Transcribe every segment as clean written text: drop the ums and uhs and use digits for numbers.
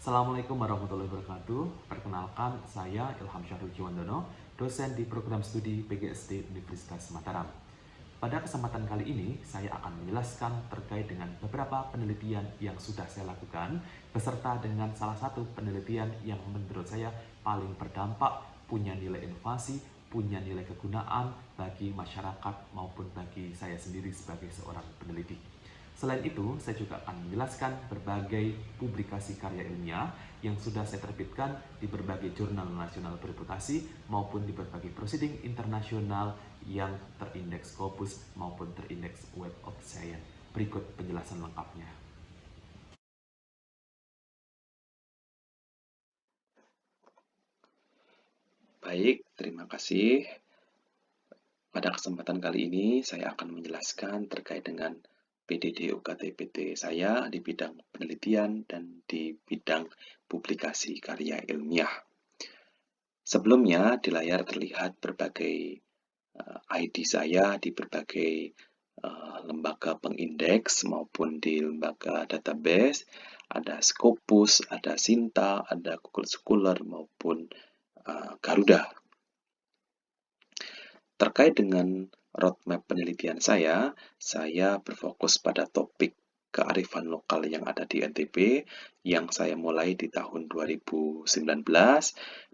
Assalamualaikum warahmatullahi wabarakatuh. Perkenalkan, saya Ilham Syahrul Jiwandono, dosen di program studi PGSD Universitas Mataram. Pada kesempatan kali ini, saya akan menjelaskan terkait dengan beberapa penelitian yang sudah saya lakukan, beserta dengan salah satu penelitian yang menurut saya paling berdampak, punya nilai inovasi, punya nilai kegunaan bagi masyarakat maupun bagi saya sendiri sebagai seorang peneliti. Selain itu, saya juga akan menjelaskan berbagai publikasi karya ilmiah yang sudah saya terbitkan di berbagai jurnal nasional bereputasi maupun di berbagai proceeding internasional yang terindeks Scopus maupun terindeks Web of Science. Berikut penjelasan lengkapnya. Baik, terima kasih. Pada kesempatan kali ini, saya akan menjelaskan terkait dengan PDD UKT-PT saya di bidang penelitian dan di bidang publikasi karya ilmiah. Sebelumnya, di layar terlihat berbagai ID saya di berbagai lembaga pengindeks maupun di lembaga database. Ada Scopus, ada Sinta, ada Google Scholar maupun Garuda. Terkait dengan roadmap penelitian saya berfokus pada topik kearifan lokal yang ada di NTB yang saya mulai di tahun 2019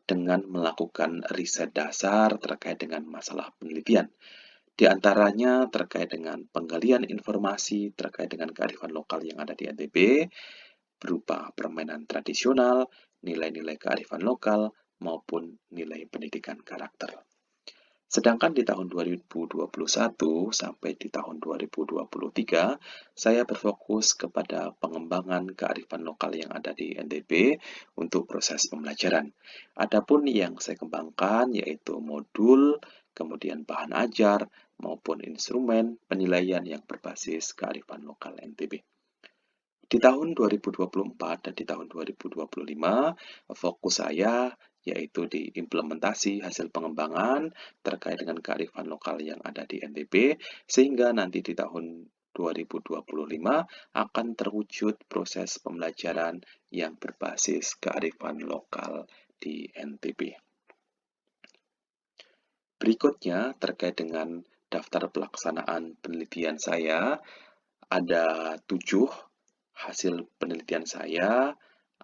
dengan melakukan riset dasar terkait dengan masalah penelitian. Di antaranya terkait dengan penggalian informasi terkait dengan kearifan lokal yang ada di NTB berupa permainan tradisional, nilai-nilai kearifan lokal, maupun nilai pendidikan karakter. Sedangkan di tahun 2021 sampai di tahun 2023, saya berfokus kepada pengembangan kearifan lokal yang ada di NTB untuk proses pembelajaran. Adapun yang saya kembangkan yaitu modul, kemudian bahan ajar, maupun instrumen penilaian yang berbasis kearifan lokal NTB. Di tahun 2024 dan di tahun 2025, fokus saya yaitu di implementasi hasil pengembangan terkait dengan kearifan lokal yang ada di NTB, sehingga nanti di tahun 2025 akan terwujud proses pembelajaran yang berbasis kearifan lokal di NTB. Berikutnya terkait dengan daftar pelaksanaan penelitian saya, ada 7 hasil penelitian saya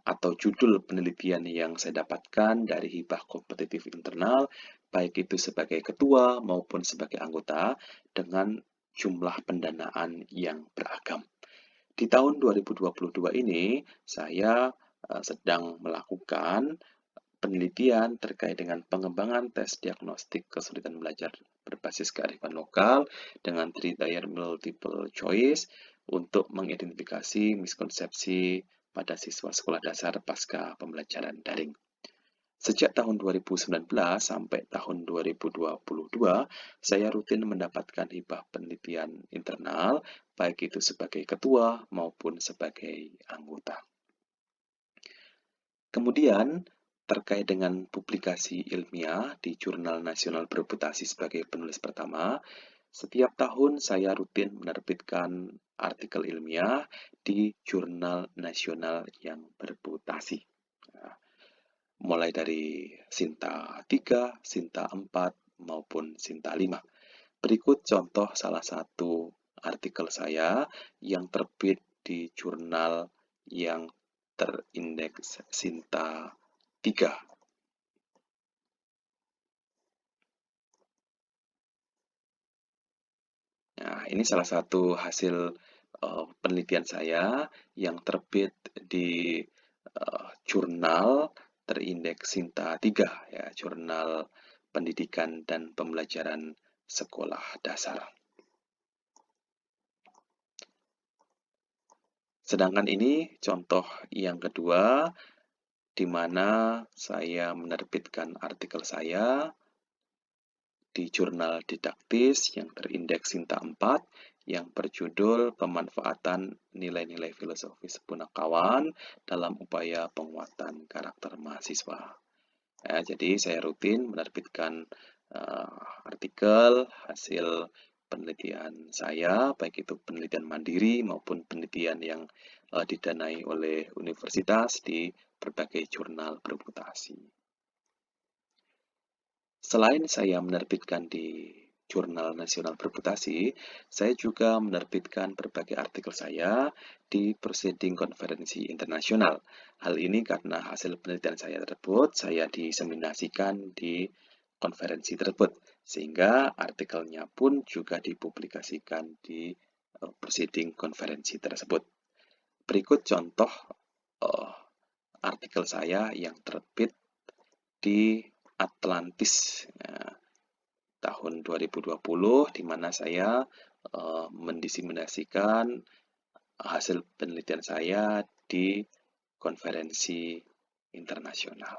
atau judul penelitian yang saya dapatkan dari hibah kompetitif internal, baik itu sebagai ketua maupun sebagai anggota, dengan jumlah pendanaan yang beragam. Di tahun 2022 ini, saya sedang melakukan penelitian terkait dengan pengembangan tes diagnostik kesulitan belajar berbasis kearifan lokal dengan 3-tier multiple choice untuk mengidentifikasi miskonsepsi pada siswa sekolah dasar pasca pembelajaran daring. Sejak tahun 2019 sampai tahun 2022, saya rutin mendapatkan hibah penelitian internal, baik itu sebagai ketua maupun sebagai anggota. Kemudian, terkait dengan publikasi ilmiah di Jurnal Nasional Bereputasi sebagai penulis pertama, setiap tahun saya rutin menerbitkan artikel ilmiah di jurnal nasional yang bereputasi. Nah, mulai dari Sinta 3, Sinta 4, maupun Sinta 5. Berikut contoh salah satu artikel saya yang terbit di jurnal yang terindeks Sinta 3. Nah, ini salah satu hasil penelitian saya yang terbit di jurnal terindeks Sinta 3, ya, jurnal pendidikan dan pembelajaran sekolah dasar. Sedangkan ini contoh yang kedua, di mana saya menerbitkan artikel saya di jurnal didaktis yang terindeks Sinta 4 yang berjudul Pemanfaatan Nilai-nilai Filosofis Punakawan dalam Upaya Penguatan Karakter Mahasiswa. Ya, jadi saya rutin menerbitkan artikel hasil penelitian saya, baik itu penelitian mandiri maupun penelitian yang didanai oleh universitas di berbagai jurnal berputasi. Selain saya menerbitkan di Jurnal Nasional Berputasi, saya juga menerbitkan berbagai artikel saya di proceeding konferensi internasional. Hal ini karena hasil penelitian saya tersebut, saya diseminasikan di konferensi tersebut, sehingga artikelnya pun juga dipublikasikan di proceeding konferensi tersebut. Berikut contoh uh, artikel saya yang terbit di Atlantis tahun 2020, di mana saya mendiseminasikan hasil penelitian saya di konferensi internasional.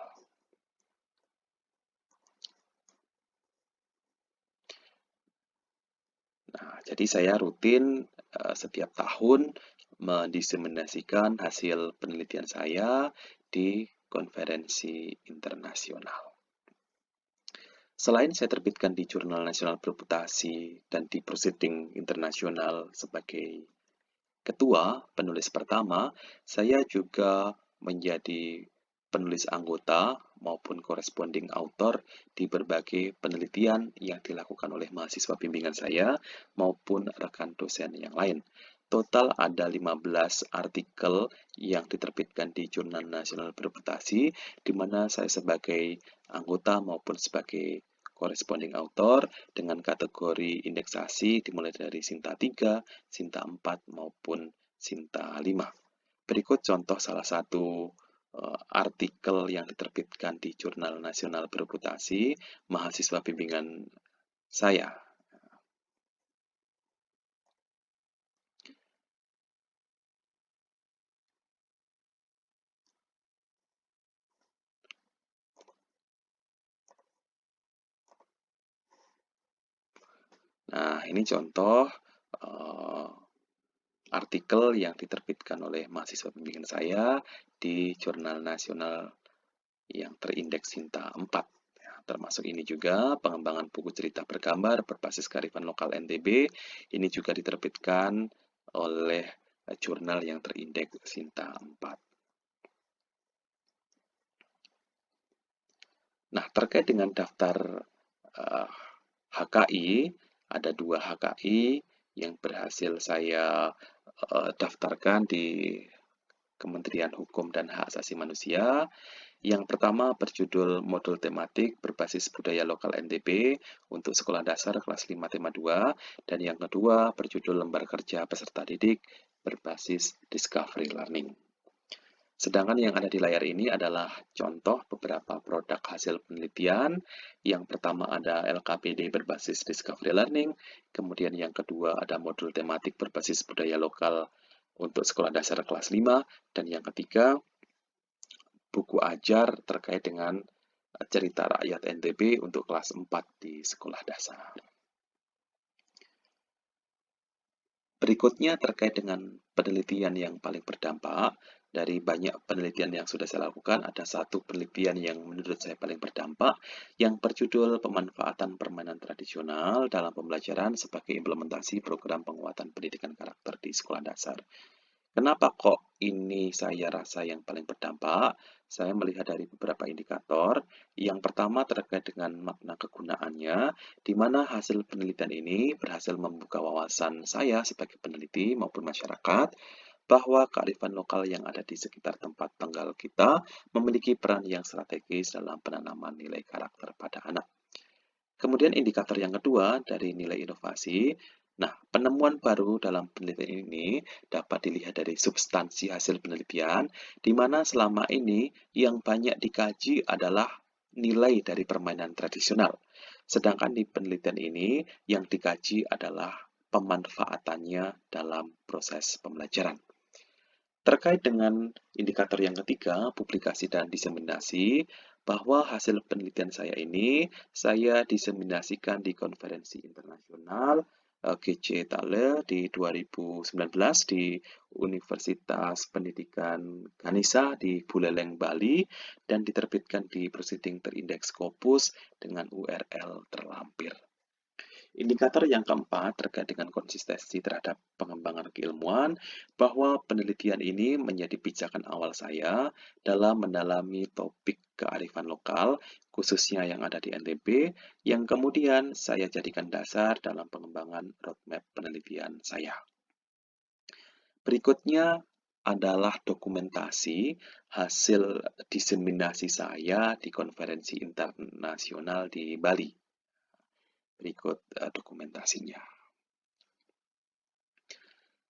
Nah, jadi saya rutin setiap tahun mendiseminasikan hasil penelitian saya di konferensi internasional. Selain saya terbitkan di Jurnal Nasional Berputasi dan di Proceeding Internasional sebagai ketua penulis pertama, saya juga menjadi penulis anggota maupun corresponding author di berbagai penelitian yang dilakukan oleh mahasiswa bimbingan saya maupun rekan dosen yang lain. Total ada 15 artikel yang diterbitkan di Jurnal Nasional Berputasi, di mana saya sebagai anggota maupun sebagai corresponding author dengan kategori indeksasi dimulai dari Sinta 3, Sinta 4, maupun Sinta 5. Berikut contoh salah satu artikel yang diterbitkan di Jurnal Nasional Berputasi mahasiswa bimbingan saya. Nah, ini contoh artikel yang diterbitkan oleh mahasiswa bimbingan saya di Jurnal Nasional yang terindeks Sinta 4. Ya, termasuk ini juga pengembangan buku cerita bergambar berbasis kearifan lokal NTB. Ini juga diterbitkan oleh jurnal yang terindeks Sinta 4. Nah, terkait dengan daftar HKI, ada 2 HKI yang berhasil saya daftarkan di Kementerian Hukum dan Hak Asasi Manusia. Yang pertama berjudul Modul Tematik Berbasis Budaya Lokal NTB untuk Sekolah Dasar kelas 5 tema 2, dan yang kedua berjudul Lembar Kerja Peserta Didik Berbasis Discovery Learning. Sedangkan yang ada di layar ini adalah contoh beberapa produk hasil penelitian. Yang pertama ada LKPD berbasis Discovery Learning, kemudian yang kedua ada modul tematik berbasis budaya lokal untuk sekolah dasar kelas 5, dan yang ketiga buku ajar terkait dengan cerita rakyat NTB untuk kelas 4 di sekolah dasar. Berikutnya terkait dengan penelitian yang paling berdampak. Dari banyak penelitian yang sudah saya lakukan, ada satu penelitian yang menurut saya paling berdampak, yang berjudul Pemanfaatan Permainan Tradisional dalam Pembelajaran sebagai Implementasi Program Penguatan Pendidikan Karakter di Sekolah Dasar. Kenapa kok ini saya rasa yang paling berdampak? Saya melihat dari beberapa indikator. Yang pertama terkait dengan makna kegunaannya, di mana hasil penelitian ini berhasil membuka wawasan saya sebagai peneliti maupun masyarakat, bahwa kearifan lokal yang ada di sekitar tempat tinggal kita memiliki peran yang strategis dalam penanaman nilai karakter pada anak. Kemudian indikator yang kedua dari nilai inovasi. Nah, penemuan baru dalam penelitian ini dapat dilihat dari substansi hasil penelitian, di mana selama ini yang banyak dikaji adalah nilai dari permainan tradisional. Sedangkan di penelitian ini yang dikaji adalah pemanfaatannya dalam proses pembelajaran. Terkait dengan indikator yang ketiga, publikasi dan diseminasi, bahwa hasil penelitian saya ini saya diseminasikan di konferensi internasional GC Thaler di 2019 di Universitas Pendidikan Ganesha di Buleleng, Bali, dan diterbitkan di Proceeding terindeks Scopus dengan URL terlampir. Indikator yang keempat terkait dengan konsistensi terhadap pengembangan keilmuan, bahwa penelitian ini menjadi pijakan awal saya dalam mendalami topik kearifan lokal, khususnya yang ada di NTB, yang kemudian saya jadikan dasar dalam pengembangan roadmap penelitian saya. Berikutnya adalah dokumentasi hasil diseminasi saya di konferensi internasional di Bali. Berikut dokumentasinya.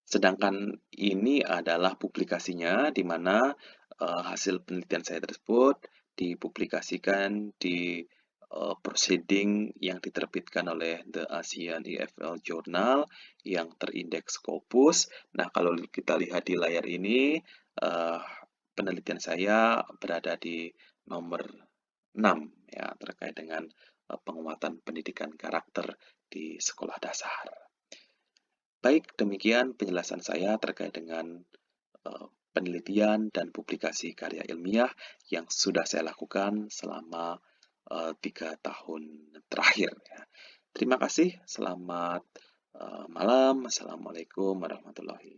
Sedangkan ini adalah publikasinya, di mana hasil penelitian saya tersebut dipublikasikan di proceeding yang diterbitkan oleh The ASEAN EFL Journal yang terindeks Scopus. Nah, kalau kita lihat di layar ini, penelitian saya berada di nomor 6 ya, terkait dengan penguatan pendidikan karakter di sekolah dasar. Baik, demikian penjelasan saya terkait dengan penelitian dan publikasi karya ilmiah yang sudah saya lakukan selama 3 tahun terakhir. Ya. Terima kasih, selamat malam. Assalamualaikum warahmatullahi